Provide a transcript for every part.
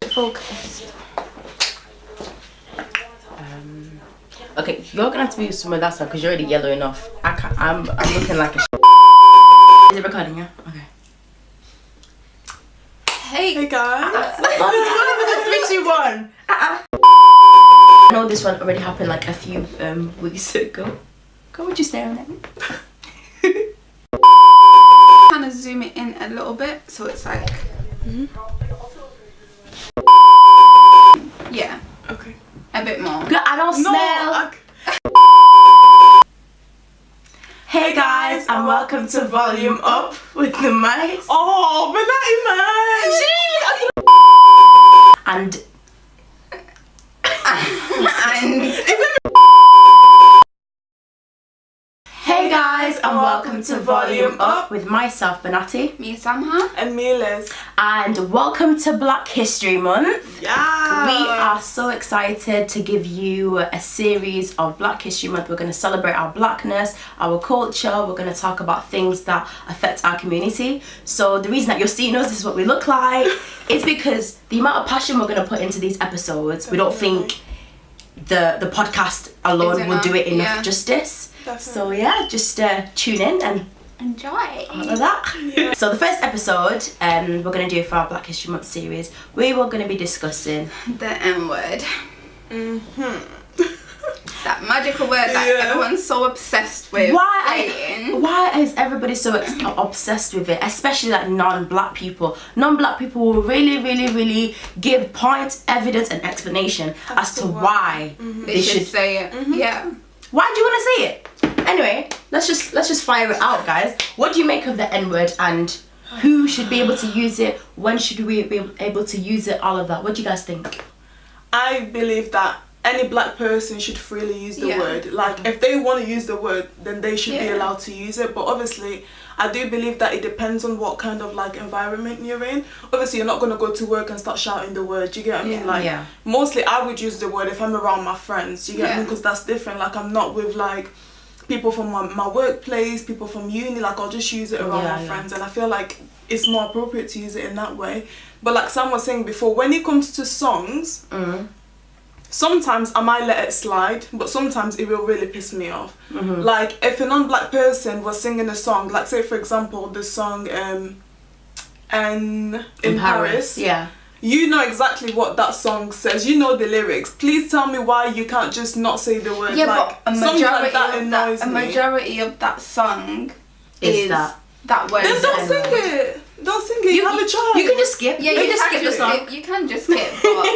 focused. Okay, you're gonna have to be some of that stuff because you're already yellow enough. I'm looking like a. Is it recording? Yeah. Okay. Hey guys. It's 3, 2, 1. I know this one already happened like a few weeks ago. Go, would you staring at me? Kind of zoom it in a little bit so it's like. Yeah. Okay. A bit more. I don't smell. Hey guys, and welcome to Volume Up with the mice. Oh, but not And hey guys, and welcome to Volume Up with myself, Benatti. Me, Samha. and me, Liz. And welcome to Black History Month. Yeah. We are so excited to give you a series of Black History Month. We're going to celebrate our blackness, our culture. We're going to talk about things that affect our community. So the reason that you're seeing us, this is what we look like, is because the amount of passion we're going to put into these episodes, we don't think the podcast alone will do it enough justice. Definitely. So yeah, just tune in and Enjoy. all of that. Yeah. So the first episode we're going to do for our Black History Month series, we were going to be discussing The N-word. That magical word that everyone's so obsessed with. Why is everybody so obsessed with it, especially like non-black people? Non-black people will really give point, evidence and explanation as to why They should say it. Yeah. Why do you want to say it? Anyway, let's just fire it out, guys. What do you make of the N-word, and who should be able to use it? When should we be able to use it? All of that. What do you guys think? I believe that any black person should freely use the word. Like, if they want to use the word, then they should be allowed to use it. But obviously, I do believe that it depends on what kind of like environment you're in. Obviously, you're not going to go to work and start shouting the word. You get what I mean? Like, mostly I would use the word if I'm around my friends. You get what I mean? Because that's different. Like, I'm not with like people from my workplace, people from uni. Like, I'll just use it around my friends, and I feel like it's more appropriate to use it in that way. But like Sam was saying before, when it comes to songs, sometimes I might let it slide, but sometimes it will really piss me off. Like, if a non-black person was singing a song, like say for example the song in Paris, you know exactly what that song says, you know the lyrics. Please tell me why you can't just not say the word. But a majority, like that annoys me. majority of that song is that word. Then don't sing it. Don't sing it. You have a choice. You can just skip. Yeah, you can just skip the song. You can just skip, but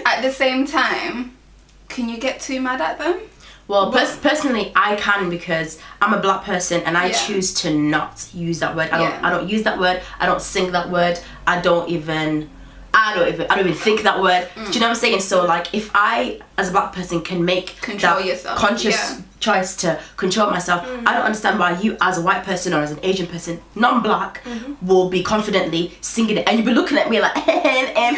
at the same time, can you get too mad at them? Well, personally, I can, because I'm a black person and I choose to not use that word. I don't use that word. I don't sing that word. I don't even think that word. Do you know what I'm saying? So like, if I as a black person can make that conscious choice to control myself, I don't understand why you as a white person or as an Asian person, non-black, will be confidently singing it, and you'll be looking at me like, and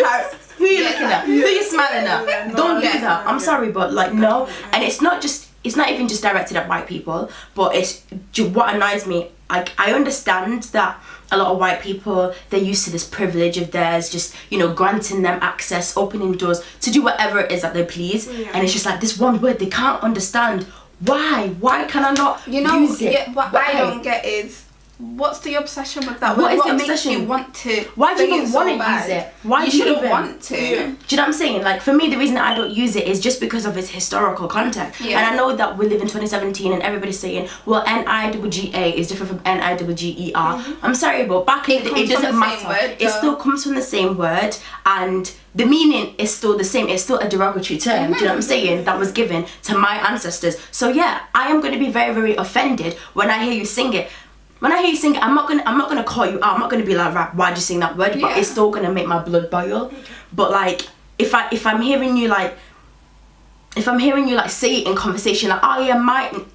who are you looking at? Who are you smiling at? Don't do that. I'm sorry, but like, no. And it's not even just directed at white people, but it's what annoys me. Like, I understand that a lot of white people, they're used to this privilege of theirs, just, you know, granting them access, opening doors to do whatever it is that they please. And it's just like this one word they can't understand. Why can I not use it? Yeah, what I don't get is, what's the obsession with that? What is what the makes obsession? you want to? Why do you even want to use it? Why do you shouldn't even want to? Do you know what I'm saying? Like, for me, the reason that I don't use it is just because of its historical context. And I know that we live in 2017 and everybody's saying, well, N-I-G-G-A is different from N-I-G-G-E-R. I'm sorry, but back in the day, it doesn't matter. It still comes from the same word, and the meaning is still the same. It's still a derogatory term, do you know what I'm saying, that was given to my ancestors. So yeah, I am going to be very offended when I hear you sing it. When I hear you sing it, I'm not gonna call you out. I'm not gonna be like, right, why'd you sing that word? But it's still gonna make my blood boil. But like, if I'm hearing you like say it in conversation, like, oh yeah, mine,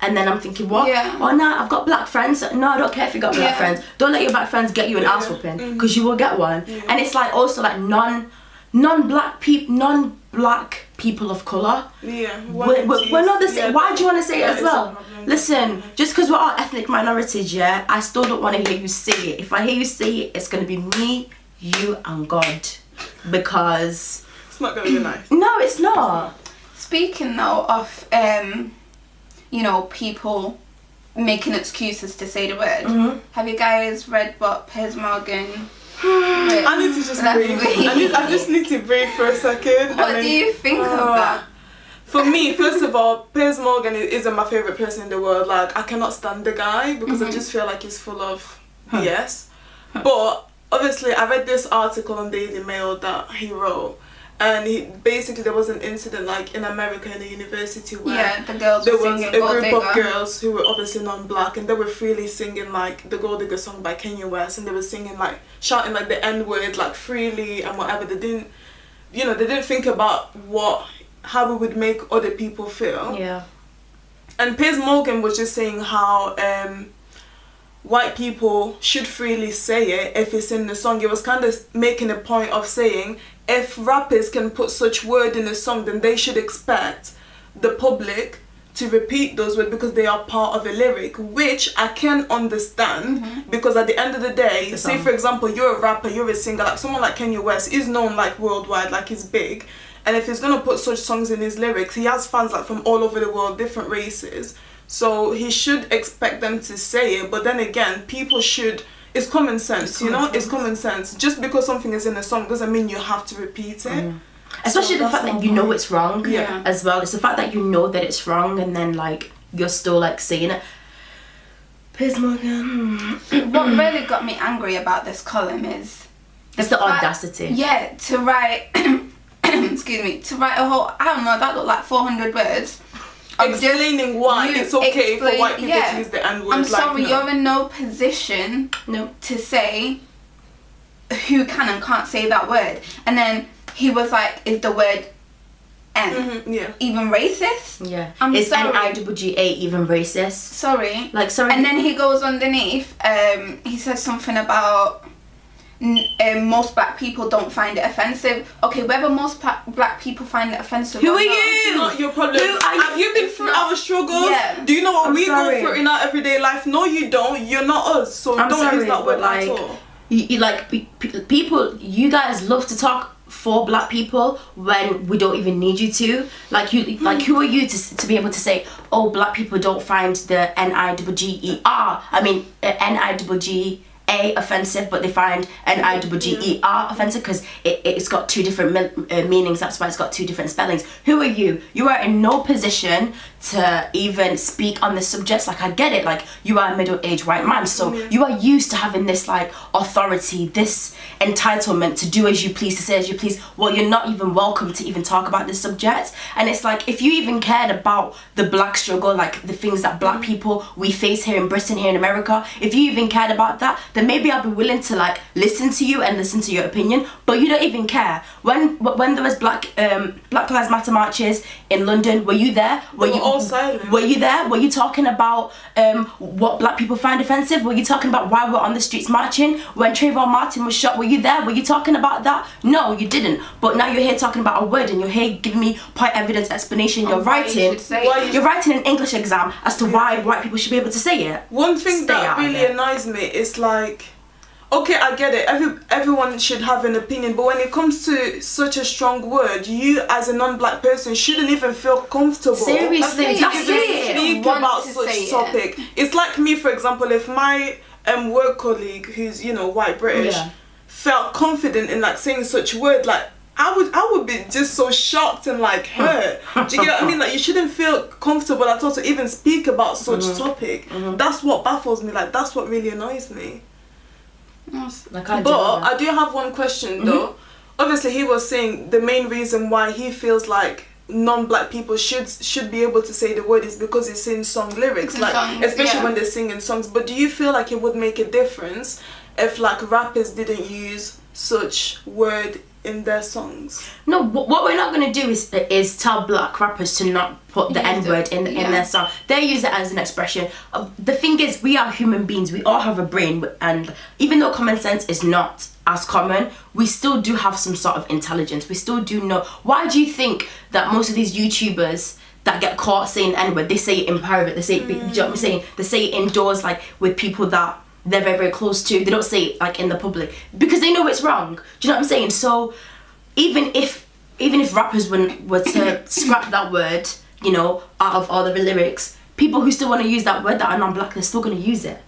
and then I'm thinking, what? Oh no, I've got black friends. No, I don't care if you got black friends. Don't let your black friends get you an ass whooping, because you will get one. And it's like also like non-black people of colour. We're not the same. Why do you want to say it as well? Listen, just because we're all ethnic minorities, I still don't want to hear you say it. If I hear you say it, it's going to be me, you and God. because it's not gonna be nice. No, it's not. Speaking though of you know, people making excuses to say the word, have you guys read what Piers Morgan I need to just breathe. I just need to breathe for a second. What do you think of that? For me, first of all, Piers Morgan isn't my favourite person in the world. Like, I cannot stand the guy because I just feel like he's full of BS. But obviously, I read this article on Daily Mail that he wrote, and basically there was an incident like in America in a university where the girls there were was singing a Gold group of Digger. girls who were obviously non-black, and they were freely singing like the Gold Digger song by Kanye West, and they were singing like shouting like the N-word like freely and whatever. They didn't think about how it would make other people feel. Yeah. And Piers Morgan was just saying how white people should freely say it if it's in the song. It was kind of making a point of saying if rappers can put such word in a song, then they should expect the public to repeat those words because they are part of a lyric, which I can understand because at the end of the day, say for example, you're a rapper, you're a singer, like someone like Kanye West is known like worldwide, like he's big, and if he's gonna put such songs in his lyrics, he has fans like from all over the world, different races, so he should expect them to say it. But then again, people should, it's common sense, it's common sense. Just because something is in a song doesn't mean you have to repeat it. Especially the fact that you know it's wrong as well. It's the fact that you know that it's wrong and then like you're still like saying it. Piers Morgan. What really got me angry about this column is it's the audacity. Yeah, to write to write a whole, I don't know, that looked like 400 words. Explaining why it's okay for white people to use the N-word. I'm sorry, you're in no position to say who can and can't say that word. And then he was like, is the word N even racist? Yeah. Is N-I-G-G-A even racist? Sorry. Like, sorry. And then he goes underneath, he says something about most black people don't find it offensive. Okay, whether most black people find it offensive who or are you? It's not your problem. Have you been through our struggles? Yeah. Do you know what we go through in our everyday life? No, you don't. You're not us. So don't use that word at all. You like people. You guys love to talk for black people when we don't even need you to. Like you, like who are you to be able to say, oh, black people don't find the N-I-G-G-E-R. I mean N-I-G-G-A offensive, but they find N-I-G-G-E-R offensive because it's got two different meanings. That's why it's got two different spellings. Who are you? You are in no position to even speak on this subject. Like, I get it, like you are a middle-aged white man, so you are used to having this like authority, this entitlement to do as you please, to say as you please. Well, you're not even welcome to even talk about this subject. And it's like, if you even cared about the black struggle, like the things that black people we face here in Britain, here in America, if you even cared about that, then maybe I'll be willing to like listen to you and listen to your opinion. But you don't even care. When there was Black Lives Matter marches in London, were you there? Were you all silent? Were you there? Were you talking about what black people find offensive? Were you talking about why we're on the streets marching? When Trayvon Martin was shot, were you there? Were you talking about that? No, you didn't. But now you're here talking about a word, and you're here giving me point, evidence, explanation. You're writing an English exam as to why white people should be able to say it. One thing that really annoys me is like, okay, I get it. Everyone should have an opinion, but when it comes to such a strong word, you as a non-black person shouldn't even feel comfortable. Seriously, to speak about such topic. It's like me, for example, if my work colleague, who's white British, felt confident in like saying such word, like I would be just so shocked and like hurt. Do you get what I mean? Like, you shouldn't feel comfortable at all to even speak about such topic. That's what baffles me. Like, that's what really annoys me. Like, I do have one question though. Obviously, he was saying the main reason why he feels like non-black people should be able to say the word is because it's in song lyrics, especially when they're singing songs. But do you feel like it would make a difference if like rappers didn't use such word in their songs? No, what we're not going to do is tell black rappers to not put the N-word in their song. They use it as an expression. The thing is, we are human beings. We all have a brain, and even though common sense is not as common, we still do have some sort of intelligence. We still do know. Why do you think that most of these YouTubers that get caught saying N-word, they say it in private, they say it, you know what I'm saying? They say it indoors, like with people that they're very, very close to. They don't say it like in the public because they know it's wrong. Do you know what I'm saying? So even if rappers were to scrap that word, you know, out of all the lyrics, people who still want to use that word that are non-black, they're still going to use it.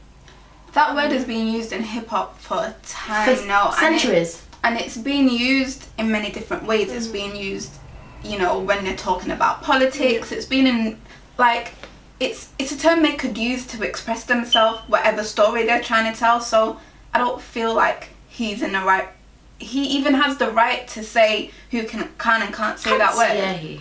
That word has been used in hip-hop for time now. Centuries. And it's being used in many different ways. It's being used, you know, when they're talking about politics. It's been in, like, it's a term they could use to express themselves, whatever story they're trying to tell. So I don't feel like he's in the right... He even has the right to say who can and can't say that word. Yeah,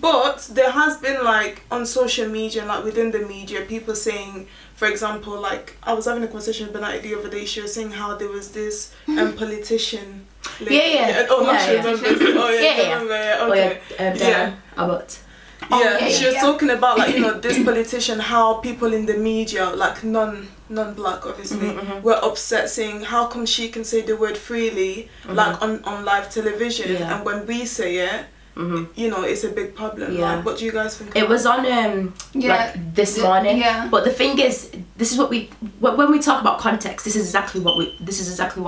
But there has been, like, on social media, like within the media, people saying, for example, like, I was having a conversation with Benatti the other day, she was saying how there was this politician. Like, she was talking about, like, you know, this politician, how people in the media, like non-black obviously, were upset, saying how come she can say the word freely, like on live television, and when we say it, you know, it's a big problem. Like, what do you guys think? It was on like this morning. But the thing is, this is what when we talk about context, this is exactly what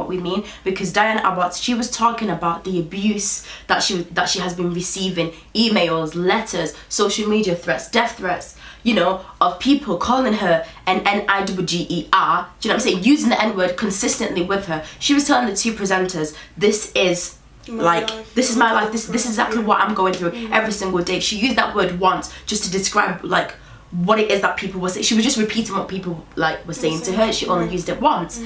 we mean, because Diane Abbott, she was talking about the abuse that she has been receiving, emails, letters, social media threats, death threats, you know, of people calling her an NIWGER, do you know what I'm saying, using the N-word consistently with her. She was telling the two presenters, this is my life. This is exactly what I'm going through every single day. She used that word once just to describe, like, what it is that people were saying. She was just repeating what people, like, were saying to her. She only used it once.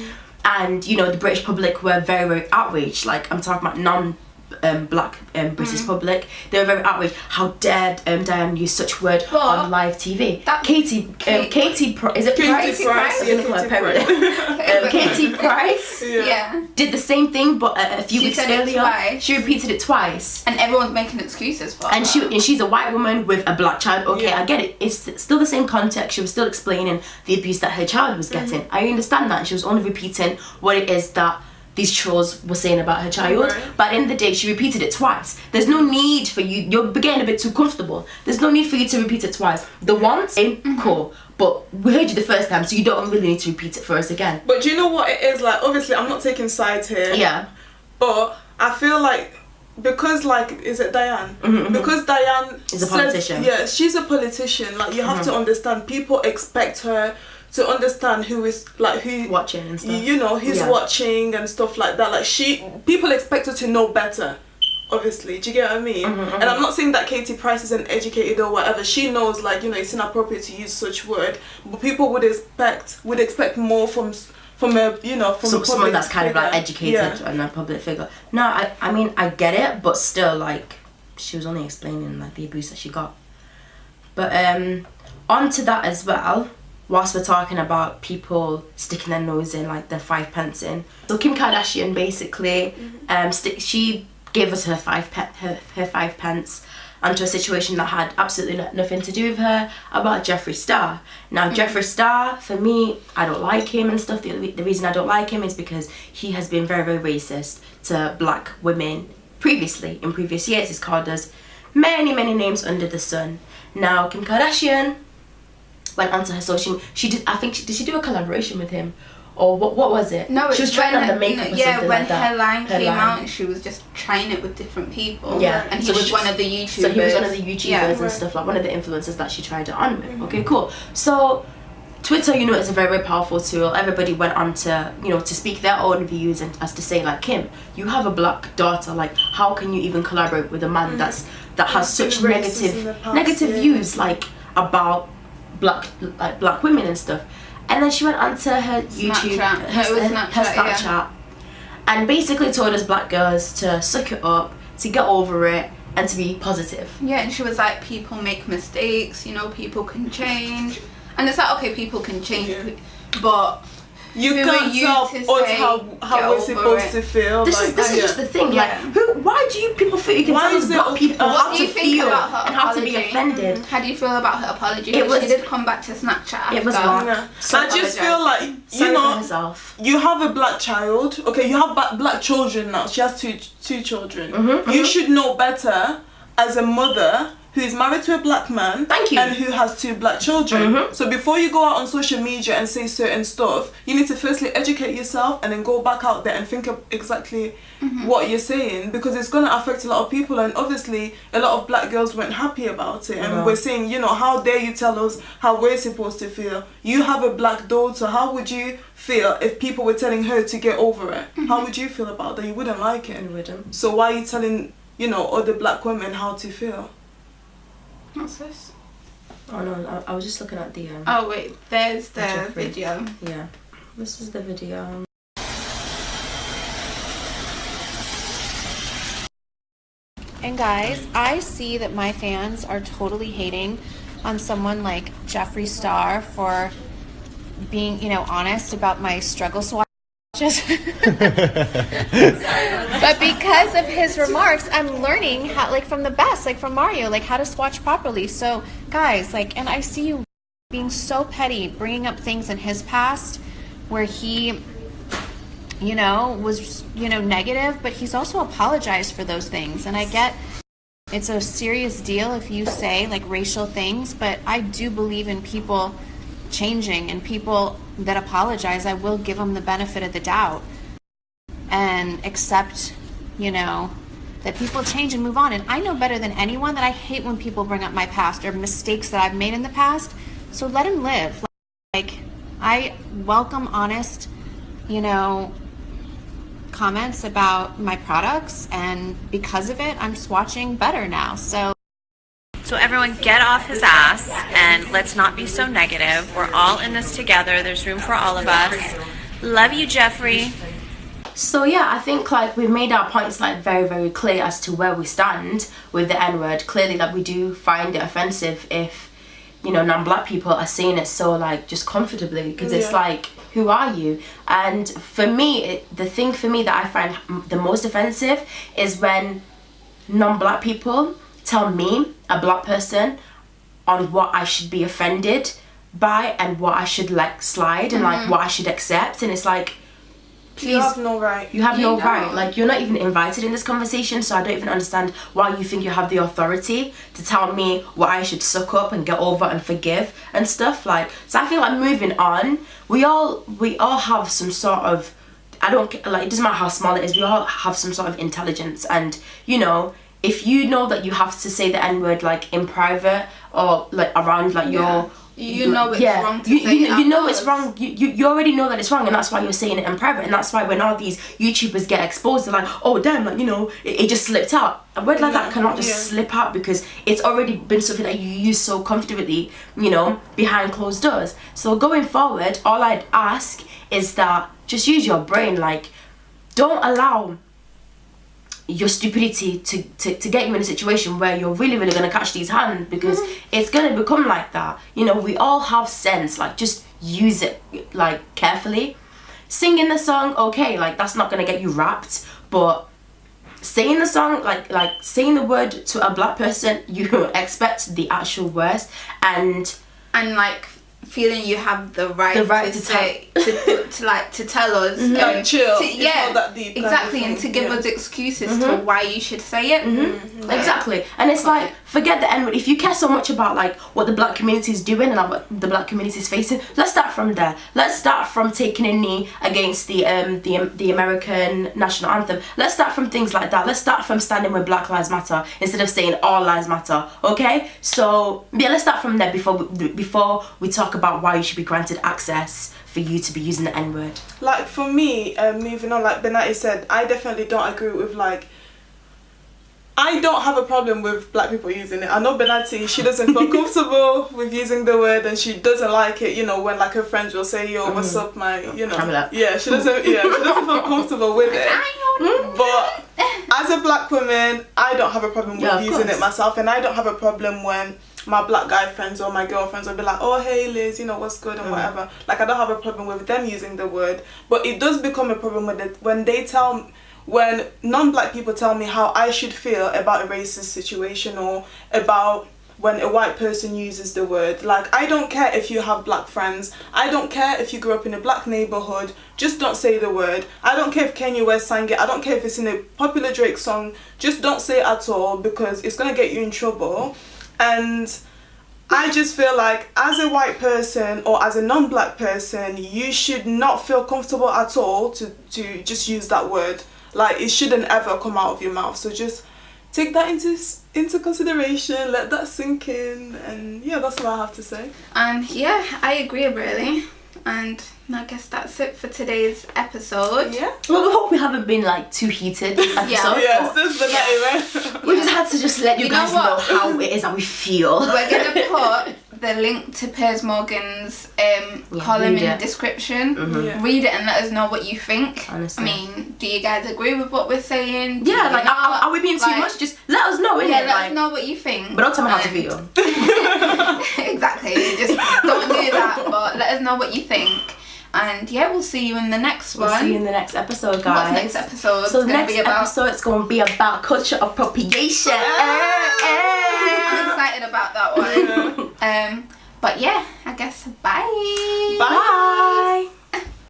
And, you know, the British public were very, very outraged. Like, I'm talking about non-black British public. They were very outraged. How dare Diane use such word on live TV? Katie Price did the same thing, but a few weeks earlier she repeated it twice, and everyone's making excuses for her. And she's a white woman with a black child. Okay, I get it. It's still the same context. She was still explaining the abuse that her child was getting. I understand that. And she was only repeating what it is that these trolls were saying about her child. But at the end of the day, she repeated it twice. There's no need for you, you're getting a bit too comfortable. There's no need for you to repeat it twice. The once, cool. But we heard you the first time, so you don't really need to repeat it for us again. But do you know what it is? Like, obviously, I'm not taking sides here. Yeah. But I feel like, because, like, is it Diane? Because Diane is a politician. Yeah, she's a politician. Like, you have to understand, people expect her to understand who is, like, who watching and stuff, you know, who's watching and stuff like that. Like, people expect her to know better, obviously. Do you get what I mean? And I'm not saying that Katie Price isn't educated or whatever. She knows, like, you know, it's inappropriate to use such word, but people would expect more from a, you know, from someone that's kind of like educated and a public figure. No, I mean, I get it, but still, like, she was only explaining, like, the abuse that she got. But on to that as well, whilst we're talking about people sticking their nose in, like, their 5 pence in. So Kim Kardashian basically, she gave us her 5 pence onto a situation that had absolutely nothing to do with her, about Jeffree Star. Now, Jeffree Star, for me, I don't like him and stuff. The reason I don't like him is because he has been very, very racist to black women previously. In previous years, he's called us many, many names under the sun. Now, Kim Kardashian went onto her social. Did she do a collaboration with him, or what was it? No, she was trying on the makeup or something like that. Her line came out, and she was just trying it with different people. Yeah, and he was one of the YouTubers. So he was one of the YouTubers and stuff, like one of the influencers that she tried it on with. Okay, cool. So Twitter, you know, is a very, very powerful tool. Everybody went on to, you know, to speak their own views and as to say, like, Kim, you have a black daughter. Like, how can you even collaborate with a man that has such negative views, like, about black women and stuff? And then she went onto her YouTube, her Snapchat, and basically told us black girls to suck it up, to get over it, and to be positive. Yeah, and she was like, people make mistakes, you know, people can change. And it's like, okay, people can change, but you can't tell us how we're supposed to feel. This is just the thing. Like, why do you people feel you can tell us black people how to feel and how to be offended? How do you feel about her apology? She did come back to Snapchat after. It was wrong. I just feel like, you know, you have a black child. Okay, you have black children now. She has two children. You should know better as a mother who's married to a black man. Thank you. And who has 2 black children. Mm-hmm. So before you go out on social media and say certain stuff, you need to firstly educate yourself and then go back out there and think of exactly what you're saying, because it's going to affect a lot of people. And obviously a lot of black girls weren't happy about it, and we're saying, you know, how dare you tell us how we're supposed to feel? You have a black daughter, how would you feel if people were telling her to get over it? How would you feel about that? You wouldn't like it. You wouldn't. So why are you telling, you know, other black women how to feel? What's this? Oh no, I was just looking at the oh wait, there's the video. Yeah, this is the video. And guys, I see that my fans are totally hating on someone like Jeffree Star for being, you know, honest about my struggle swatches. But because of his remarks, I'm learning how, like, from the best, like from Mario, like how to swatch properly. So guys, like, and I see you being so petty, bringing up things in his past where he, you know, was, you know, negative, but he's also apologized for those things. And I get it's a serious deal if you say like racial things, but I do believe in people changing, and people that apologize, I will give them the benefit of the doubt and accept, you know, that people change and move on. And I know better than anyone that I hate when people bring up my past or mistakes that I've made in the past. So let him live. Like, I welcome honest, you know, comments about my products, and because of it, I'm swatching better now. So everyone get off his ass and let's not be so negative. We're all in this together. There's room for all of us. Love you, Jeffree. So yeah, I think like we've made our points like very, very clear as to where we stand with the N-word. Clearly, like, we do find it offensive if, you know, non-black people are saying it so like just comfortably, because it's like, who are you? And for me, the thing for me that I find the most offensive is when non-black people tell me, a black person, on what I should be offended by and what I should like slide and like what I should accept. And it's like, please, you have no right. You have no right. Like, you're not even invited in this conversation, so I don't even understand why you think you have the authority to tell me what I should suck up and get over and forgive and stuff. Like, so I feel like moving on, we all have some sort of, I don't, like, it doesn't matter how small it is, we all have some sort of intelligence. And, you know, if you know that you have to say the N-word like in private or like around like your, you know it's wrong to say you know it's wrong. You already know that it's wrong, and that's why you're saying it in private. And that's why when all these YouTubers get exposed, they're like, oh damn, like, you know, it just slipped out. A word like that cannot just slip out, because it's already been something that you use so comfortably, you know, behind closed doors. So going forward, all I'd ask is that just use your brain. Like, don't allow your stupidity to get you in a situation where you're really going to catch these hands, because it's going to become like that. You know, we all have sense. Like, just use it like carefully. Singing the song, okay, like that's not going to get you rapped, but saying the song, like saying the word to a black person, you expect the actual worst. And like feeling you have the right to say to tell us chill, yeah, that deep exactly, and to give us excuses to why you should say it. Exactly. And it's like, forget the N-word. If you care so much about like what the black community is doing and what the black community is facing, let's start from there. Let's start from taking a knee against the American national anthem. Let's start from things like that. Let's start from standing with Black Lives Matter instead of saying all lives matter. Okay, so yeah, let's start from there before we talk about why you should be granted access for you to be using the N-word. Like, for me, moving on, like Benati said, I definitely don't agree with, like, I don't have a problem with black people using it. I know Benati, she doesn't feel comfortable with using the word, and she doesn't like it, you know, when like her friends will say, yo, what's up, my, you know. Yeah, she doesn't feel comfortable with it. But as a black woman, I don't have a problem with using it myself, and I don't have a problem when my black guy friends or my girlfriends will be like, oh hey Liz, you know, what's good and whatever. Like, I don't have a problem with them using the word, but it does become a problem with it when non-black people tell me how I should feel about a racist situation, or about when a white person uses the word. Like, I don't care if you have black friends, I don't care if you grew up in a black neighborhood, just don't say the word. I don't care if Kanye West sang it, I don't care if it's in a popular Drake song, just don't say it at all, because it's gonna get you in trouble. And I just feel like as a white person or as a non-black person, you should not feel comfortable at all to just use that word. Like, it shouldn't ever come out of your mouth. So just take that into consideration, let that sink in, and yeah, that's what I have to say. And yeah, I agree really. And I guess that's it for today's episode. Yeah. Well, we hope we haven't been like too heated this episode. Yes, this is the We just had to just let you guys know how it is that we feel. We're gonna put the link to Piers Morgan's column in the description. Read it and let us know what you think. Honestly. I mean, do you guys agree with what we're saying? Yeah, like are we being too much? Just let us know. Yeah, let us know what you think. But don't tell me how to feel. Exactly. Just don't do that. But let us know what you think. And yeah, we'll see you in the next one. We'll see you in the next episode, guys. What's next episode? So the next episode, it's going to be about culture appropriation. I'm excited about that one. But yeah, I guess bye. Bye.